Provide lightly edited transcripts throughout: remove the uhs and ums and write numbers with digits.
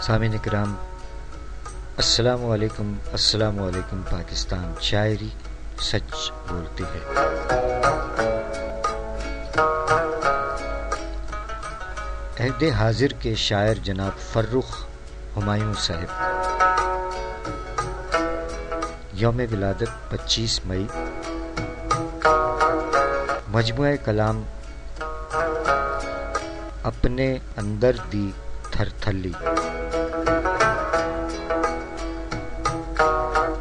سامعین کرام، السلام علیکم. السلام علیکم پاکستان. شاعری سچ بولتی ہے. عہد حاضر کے شاعر جناب فرخ ہمایوں صاحب. یوم ولادت 25 مئی. مجموعہ کلام اپنے اندر دی تھر تھلی.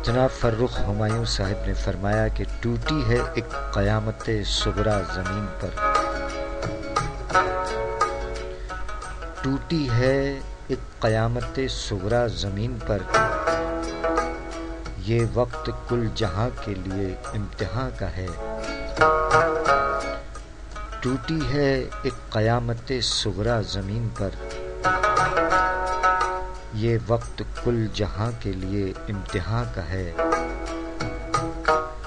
جناب فرخ ہمایوں صاحب نے فرمایا کہ ٹوٹی ہے ایک قیامت صغریٰ زمین پر. ٹوٹی ہے ایک قیامت صغریٰ زمین پر. یہ وقت کل جہاں کے لیے امتحان کا ہے. ٹوٹی ہے ایک قیامت صغریٰ زمین پر. یہ وقت کل جہاں کے لیے امتحان کا ہے.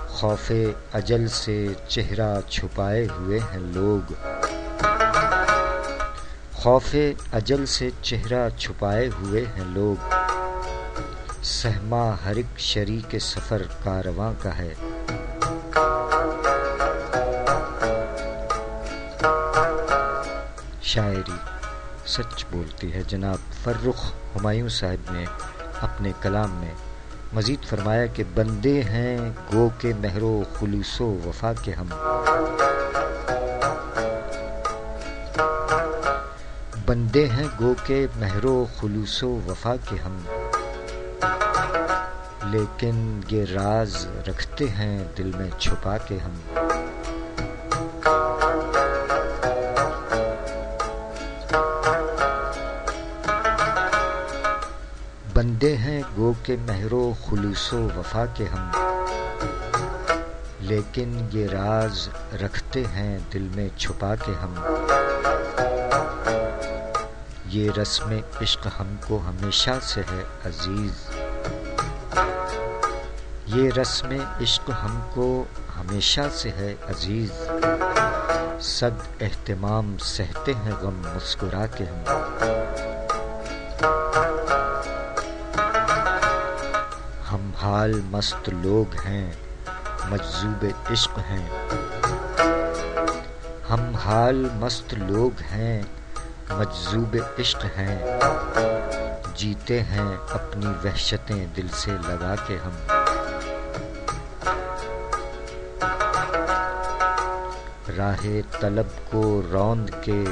خوف اجل سے چہرہ چھپائے ہوئے ہیں لوگ. خوف اجل سے چہرہ چھپائے ہوئے ہیں لوگ. سہما ہر ایک شریک سفر کارواں کا ہے. شاعری سچ بولتی ہے. جناب فرخ ہمایوں صاحب نے اپنے کلام میں مزید فرمایا کہ بندے ہیں گو کے مہر و خلوص و وفا کے ہم. بندے ہیں گو کے مہر و خلوص و وفا کے ہم. لیکن یہ راز رکھتے ہیں دل میں چھپا کے ہم. بندے ہیں گو کے مہر و خلوص و وفا کے ہم. لیکن یہ راز رکھتے ہیں دل میں چھپا کے ہم. یہ رسم عشق ہم کو ہمیشہ سے ہے عزیز. یہ رسم عشق ہم کو ہمیشہ سے ہے عزیز. صد اہتمام سہتے ہیں غم مسکرا کے ہم. ہم حال مست لوگ ہیں مجذوب عشق ہیں. ہم حال مست لوگ ہیں مجذوب عشق ہیں. جیتے ہیں اپنی وحشتیں دل سے لگا کے ہم. راہ طلب کو روند کے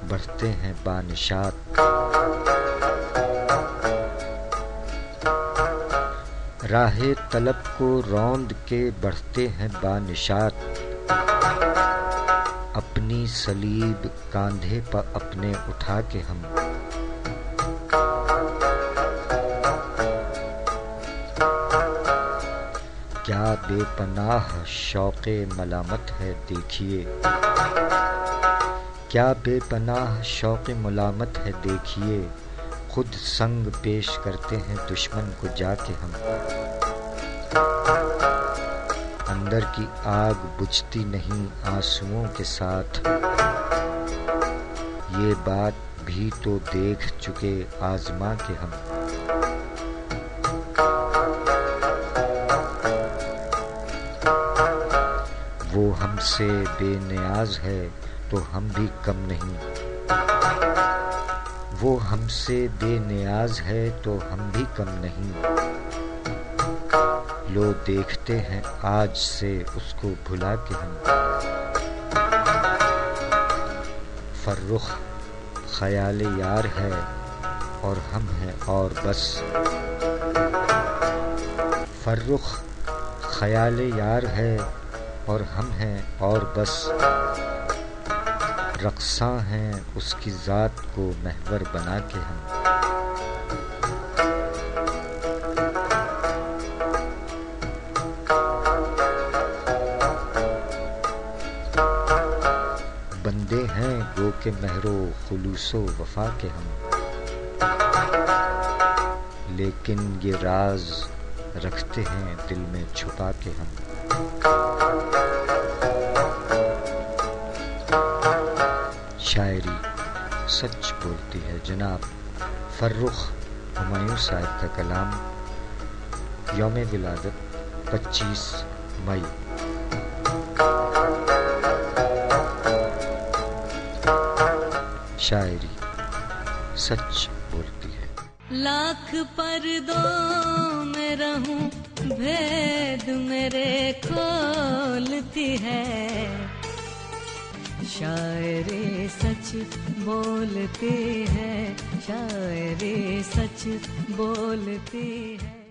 بڑھتے ہیں بانشات. راہ طلب کو روند کے بڑھتے ہیں بانشات. اپنی صلیب کاندھے پر اپنے اٹھا کے ہم. کیا بے پناہ شوق ملامت ہے دیکھیے. کیا بے پناہ شوق ملامت ہے دیکھیے. خود سنگ پیش کرتے ہیں دشمن کو جا کے ہم. اندر کی آگ بجھتی نہیں آنسوؤں کے ساتھ. یہ بات بھی تو دیکھ چکے آزما کے ہم. وہ ہم سے بے نیاز ہے تو ہم بھی کم نہیں. وہ ہم سے بے نیاز ہے تو ہم بھی کم نہیں. لو دیکھتے ہیں آج سے اس کو بھلا کے ہم. فرخ خیال یار ہے اور ہم ہیں اور بس. فرخ خیال یار ہے اور ہم ہیں اور بس. رقصاں ہیں اس کی ذات کو محور بنا کے ہم. بندے ہیں گو کے مہر و خلوص و وفا کے ہم. لیکن یہ راز رکھتے ہیں دل میں چھپا کے ہم. شاعری سچ بولتی ہے. جناب فرخ ہمایوں صاحب کا کلام، یوم ولادت 25 مئی۔ شاعری سچ بولتی ہے۔ لاکھ پردوں میں رہوں بھید میرے کھولتی ہے، شاعری سچ بولتی ہے، شاعری سچ بولتی ہے۔